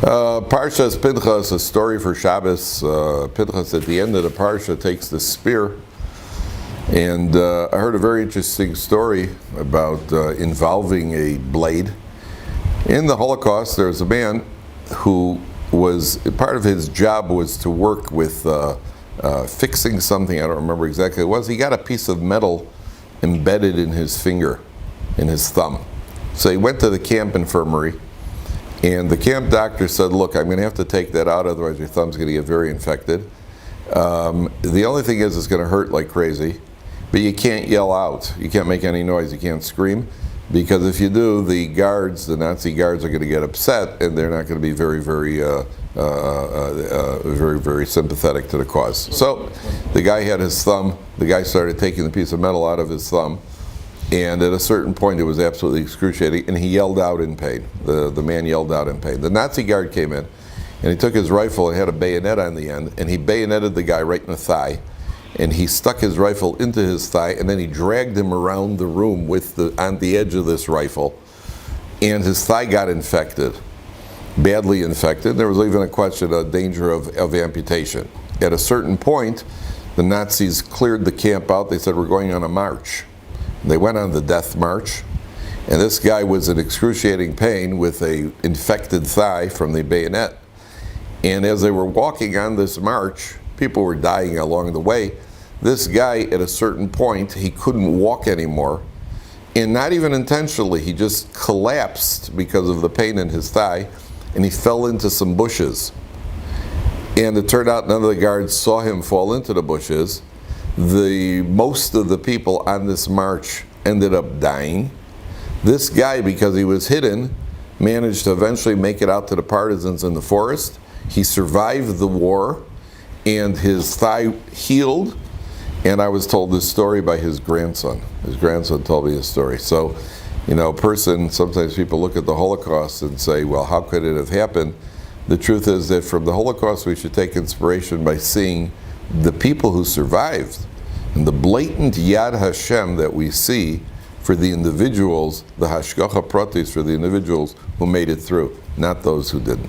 Parshas Pinchas, a story for Shabbos. Pinchas at the end of the Parsha takes the spear, and I heard a very interesting story about involving a blade. In the Holocaust, there was a man who was, part of his job was to work with fixing something, I don't remember exactly what it was. He got a piece of metal embedded in his finger, in his thumb. So he went to the camp infirmary, and the camp doctor said, look, I'm going to have to take that out, otherwise your thumb's going to get very infected. The only thing is it's going to hurt like crazy, but you can't yell out. You can't make any noise. You can't scream, because if you do, the guards, the Nazi guards, are going to get upset, and they're not going to be very, very sympathetic to the cause. So the guy had his thumb. The guy started taking the piece of metal out of his thumb. And at a certain point, it was absolutely excruciating, and he yelled out in pain. The man yelled out in pain. The Nazi guard came in, and he took his rifle and had a bayonet on the end, and he bayoneted the guy right in the thigh, and he stuck his rifle into his thigh, and then he dragged him around the room on the edge of this rifle, and his thigh got infected, badly infected. There was even a question of danger of amputation. At a certain point, the Nazis cleared the camp out. They said, we're going on a march. They went on the death march, and this guy was in excruciating pain with a infected thigh from the bayonet. And as they were walking on this march, people were dying along the way. This guy, at a certain point, he couldn't walk anymore, and not even intentionally, he just collapsed because of the pain in his thigh, and he fell into some bushes. And it turned out none of the guards saw him fall into the bushes. Most of the people on this march ended up dying. This guy, because he was hidden, managed to eventually make it out to the partisans in the forest. He survived the war, and his thigh healed. And I was told this story by his grandson. His grandson told me this story. So, sometimes people look at the Holocaust and say, well, how could it have happened? The truth is that from the Holocaust, we should take inspiration by seeing the people who survived and the blatant Yad Hashem that we see for the individuals, the Hashgacha Pratis for the individuals who made it through, not those who didn't.